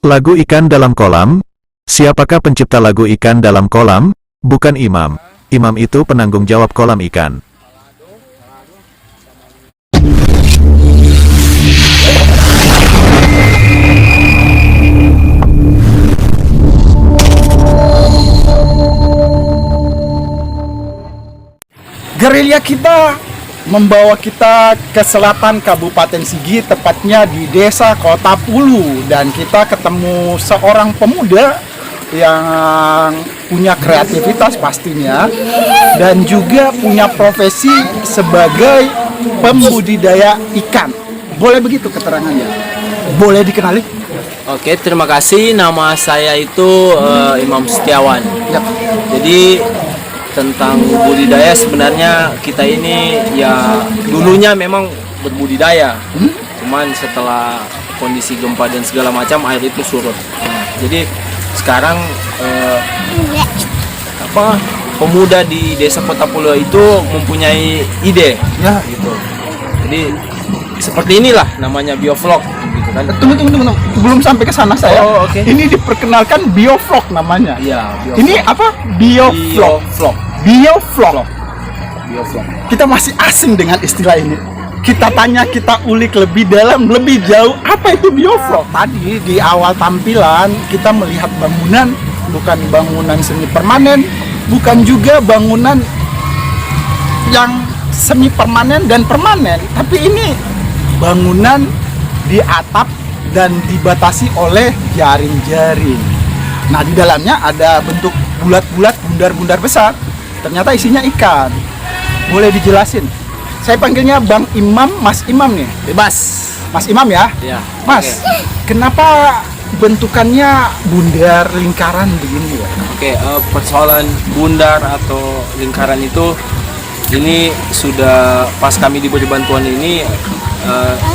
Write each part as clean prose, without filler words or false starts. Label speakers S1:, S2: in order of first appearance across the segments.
S1: Lagu ikan dalam kolam? Siapakah pencipta lagu ikan dalam kolam? Bukan imam. Imam itu penanggung jawab kolam ikan.
S2: Gerilya kita membawa kita ke selatan Kabupaten Sigi, tepatnya di Desa Kota Pulu, dan kita ketemu seorang pemuda yang punya kreativitas pastinya dan juga punya profesi sebagai pembudidaya ikan. Boleh begitu keterangannya? Boleh dikenali?
S3: Oke, terima kasih. Nama saya itu Imam Setiawan.
S2: Ya.
S3: Jadi tentang budidaya sebenarnya kita ini ya dulunya memang berbudidaya. Cuman setelah kondisi gempa dan segala macam air itu surut. Jadi sekarang pemuda di Desa Kota Pulau itu mempunyai ide
S2: Ya.
S3: gitu. Jadi seperti inilah namanya biovlog gitu kan.
S2: Tunggu. Belum sampai ke sana saya.
S3: Oh, oke.
S2: Ini diperkenalkan biovlog namanya.
S3: Iya, biovlog.
S2: Ini apa? Biovlog. Biovlog.
S3: Biovlog.
S2: Kita masih asing dengan istilah ini. Kita tanya, kita ulik lebih dalam, lebih jauh, apa itu biovlog? Tadi di awal tampilan kita melihat bangunan, bukan bangunan semi permanen, bukan juga bangunan yang semi permanen dan permanen, tapi ini bangunan di atap dan dibatasi oleh jaring-jaring. Nah, di dalamnya ada bentuk bulat-bulat, bundar-bundar besar. Ternyata isinya ikan. Boleh dijelasin? Saya panggilnya Bang Imam, Mas Imam nih.
S3: Bebas.
S2: Mas Imam ya?
S3: Ya.
S2: Mas,
S3: Oke.
S2: kenapa bentukannya bundar lingkaran begini ya?
S3: Oke, persoalan bundar atau lingkaran itu ini sudah pas kami diberi bantuan ini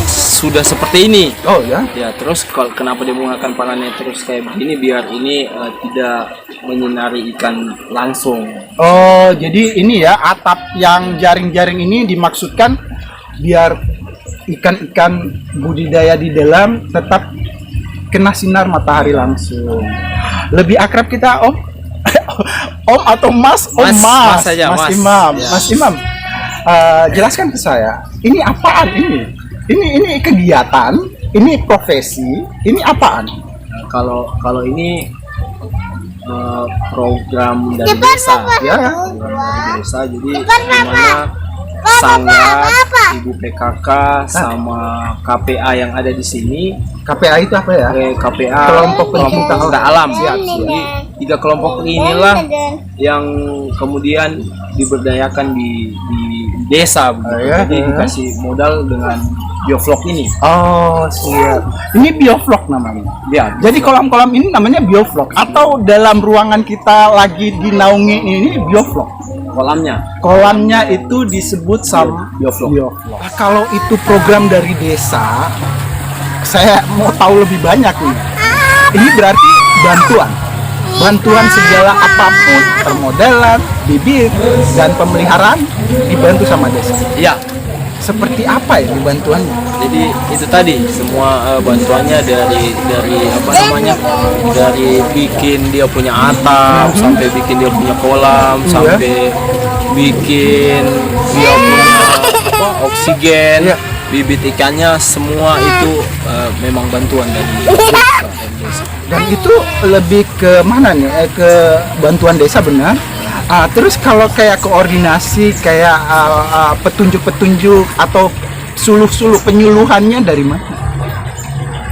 S3: sudah seperti ini.
S2: Oh ya?
S3: Ya, terus kalau kenapa dia menggunakan panahnya terus kayak begini biar ini tidak menyinari ikan langsung.
S2: Oh, jadi ini ya atap yang jaring-jaring ini dimaksudkan biar ikan-ikan budidaya di dalam tetap kena sinar matahari langsung. Lebih akrab kita Om, Om atau Mas? Om
S3: Mas saja, Mas.
S2: Imam,
S3: Ya.
S2: Mas Imam. Jelaskan ke saya, ini apaan ini? Ini kegiatan, ini profesi, ini apaan?
S3: Kalau ini program dari desa
S2: Ya.
S3: program dari desa, jadi dimana Sanggar, Ibu PKK sama KPA yang ada di sini.
S2: KPA itu apa ya?
S3: KPA
S2: Kelompok pencinta
S3: alam.
S2: Siap.
S3: Jadi 3 kelompok inilah yang kemudian diberdayakan di desa begitu.
S2: Ya.
S3: Jadi dikasih modal dengan biovlog ini.
S2: Oh, siap. Ini biovlog namanya.
S3: Ya,
S2: Jadi kolam-kolam ini namanya biovlog atau dalam ruangan kita lagi dinaungi ini biovlog. Kolamnya itu disebut sama biovlog. Nah, kalau itu program dari desa, saya mau tahu lebih banyak nih. Ini berarti bantuan segala apapun, permodalan, bibit, dan pemeliharaan dibantu sama desa.
S3: Iya.
S2: Seperti apa ya bantuannya?
S3: Jadi itu tadi semua bantuannya dari apa namanya, dari bikin dia punya atap sampai bikin dia punya kolam sampai bikin dia punya oksigen, bibit ikannya semua itu memang bantuan dari desa.
S2: Dan itu lebih ke mana nih? Ke bantuan desa benar. Terus kalau kayak koordinasi, kayak petunjuk-petunjuk atau suluh-suluh penyuluhannya dari mana?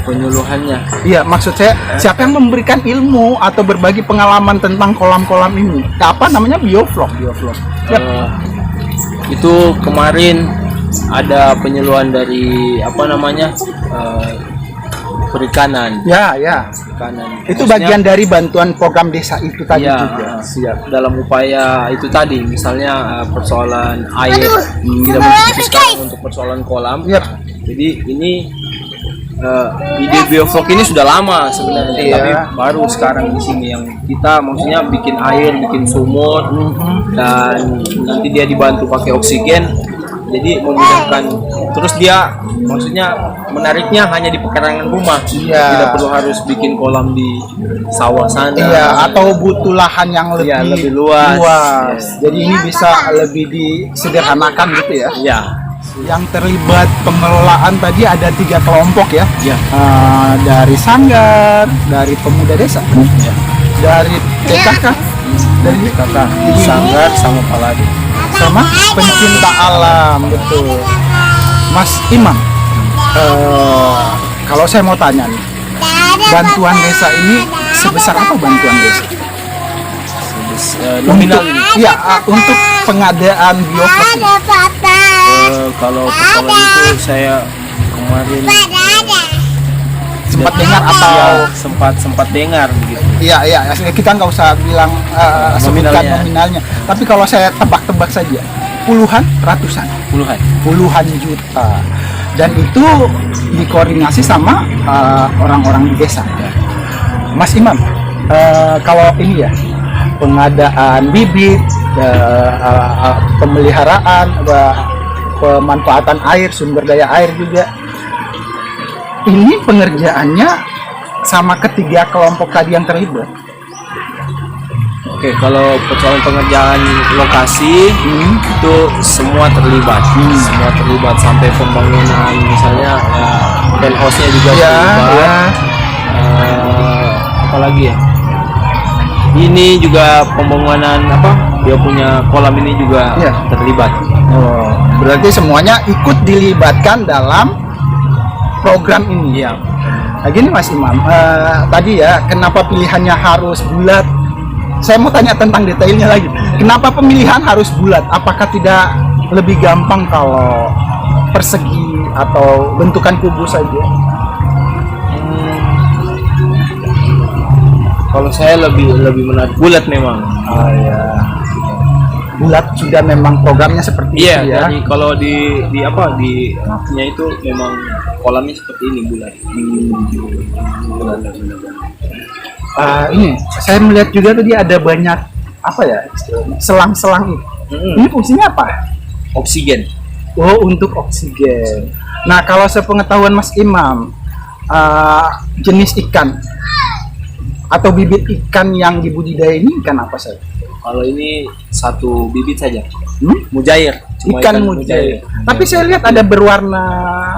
S3: Penyuluhannya.
S2: Iya, maksud saya siapa yang memberikan ilmu atau berbagi pengalaman tentang kolam-kolam ini? Apa namanya biovlog? Yap.
S3: Itu kemarin ada penyuluhan dari apa namanya perikanan.
S2: Ya.
S3: Perikanan.
S2: Itu
S3: Maksudnya,
S2: bagian dari bantuan program desa itu tadi
S3: ya,
S2: juga.
S3: siap. Dalam upaya itu tadi, misalnya persoalan air, kita memutuskan untuk persoalan kolam.
S2: Yap.
S3: Jadi ini ide biovlog ini sudah lama sebenarnya, tapi baru sekarang di sini yang kita maksudnya bikin air, bikin sumur, dan nanti dia dibantu pakai oksigen. Jadi memudahkan Terus dia maksudnya menariknya hanya di pekarangan rumah,
S2: Iya.
S3: tidak perlu harus bikin kolam di sawah sana.
S2: Iya, atau butuh lahan yang lebih,
S3: Iya, lebih luas.
S2: Jadi ini bisa lebih disederhanakan gitu ya.
S3: Iya.
S2: Yang terlibat pengelolaan tadi ada 3 kelompok ya.
S3: Iya.
S2: Dari Sanggar, dari pemuda desa, dari PKK, dari
S3: Kakak Sanggar sama Paladi.
S2: sama pencinta alam, betul. Mas Imam, kalau saya mau tanya nih, bantuan desa ini sebesar apa bantuan desa?
S3: Nominal
S2: Untuk-
S3: ini.
S2: Iya, untuk pengadaan bioflok ini.
S3: Kalau persoalan itu saya kemarin
S2: Sempat dengar atau
S3: ya, sempat dengar gitu.
S2: iya, kita nggak usah bilang sebutkan
S3: Nominalnya.
S2: nominalnya. Tapi kalau saya tebak-tebak saja, puluhan, ratusan, puluhan juta. Dan itu dikoordinasi sama orang-orang di desa. Mas Imam, kalau ini ya pengadaan bibit, pemeliharaan, pemanfaatan air, sumber daya air juga. Ini pengerjaannya sama ketiga kelompok tadi yang terlibat.
S3: Oke, kalau persoalan pengerjaan lokasi itu semua terlibat, semua terlibat sampai pembangunan misalnya penthouse-nya juga terlibat. Apalagi ya? Ini juga pembangunan dia punya kolam ini juga terlibat.
S2: Oh, berarti semuanya ikut dilibatkan dalam program ini.
S3: Iya.
S2: Nah, gini Mas Imam, tadi ya kenapa pilihannya harus bulat? Saya mau tanya tentang detailnya lagi. Kenapa pemilihan harus bulat? Apakah tidak lebih gampang kalau persegi atau bentukan kubu saja?
S3: Kalau saya lebih menarik bulat memang.
S2: Oh ya. Bulat sudah memang programnya seperti
S3: Iya,
S2: itu ya.
S3: jadi kalau di mapnya itu memang kolamnya seperti ini bulat.
S2: Ini saya melihat juga tadi ada banyak apa ya istilahnya, selang-selang itu. Ini fungsinya apa?
S3: Oksigen.
S2: Oh, untuk oksigen. Nah, kalau sepengetahuan Mas Imam, jenis ikan atau bibit ikan yang dibudidaya ini ikan apa saja?
S3: Kalau ini satu bibit saja. Mujair. Cuma
S2: Ikan mujair. Tapi saya lihat ada berwarna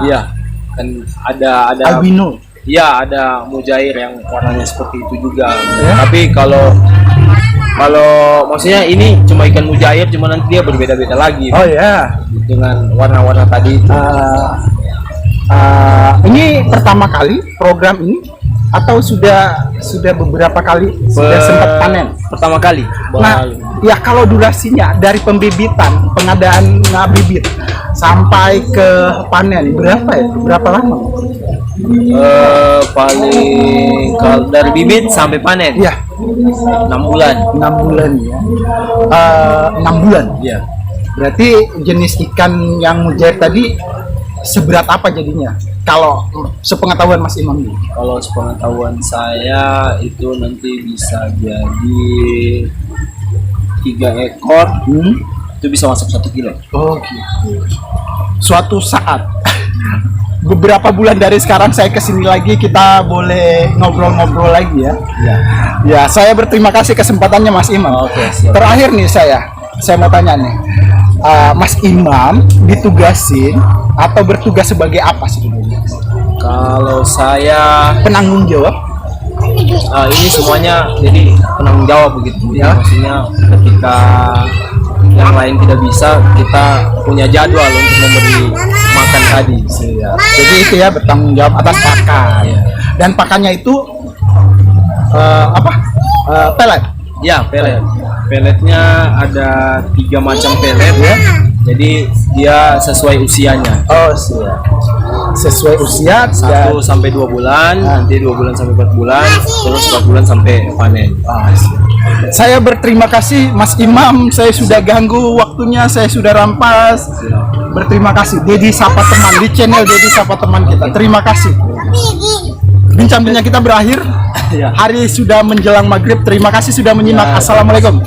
S3: Iya. Kan ada
S2: albino.
S3: Iya, ada mujair yang warnanya seperti itu juga.
S2: Ya.
S3: Tapi kalau maksudnya ini cuma ikan mujair, cuma nanti dia berbeda-beda lagi
S2: Oh ya.
S3: dengan warna-warna tadi itu.
S2: Ini pertama kali program ini atau sudah beberapa kali sudah sempat panen?
S3: Pertama kali.
S2: Nah, ya kalau durasinya dari pembibitan, pengadaan bibit sampai ke panen berapa ya? Berapa lama?
S3: Paling kalau dari bibit sampai panen
S2: Iya,
S3: 6 bulan.
S2: 6 bulan ya. 6 bulan.
S3: Iya.
S2: Berarti jenis ikan yang mujair tadi seberat apa jadinya? Kalau sepengetahuan Mas Imam ini?
S3: Kalau sepengetahuan saya itu nanti bisa jadi 3 ekor itu bisa masuk 1 kilo.
S2: Oh gitu. Suatu saat beberapa bulan dari sekarang saya kesini lagi, kita boleh ngobrol-ngobrol lagi ya.
S3: Iya.
S2: Ya, saya berterima kasih kesempatannya Mas Imam.
S3: Oke, siap.
S2: Terakhir nih saya mau tanya nih, Mas Imam ditugasin atau bertugas sebagai apa sebenarnya?
S3: Kalau saya
S2: Penanggung jawab?
S3: ini semuanya jadi penanggung jawab begitu ya. Maksudnya ketika yang lain tidak bisa, kita punya jadwal untuk memberi makan tadi.
S2: Jadi itu ya, bertanggung jawab atas pakan. Dan pakannya itu pelet.
S3: Ya, pelet. Peletnya ada 3 macam pelet ya. Jadi dia sesuai usianya.
S2: Oh siap. Sesuai usia
S3: 1 sampai 2 bulan, nanti 2 bulan sampai 4 bulan, terus 4 bulan sampai panen.
S2: Saya berterima kasih Mas Imam, saya sudah ganggu waktunya, saya sudah rampas. Berterima kasih Dedi Sapa Teman di channel Dedi Sapa Teman kita. Terima kasih. Bincang-bincang kita berakhir. Hari sudah menjelang maghrib. Terima kasih sudah menyimak. Assalamualaikum.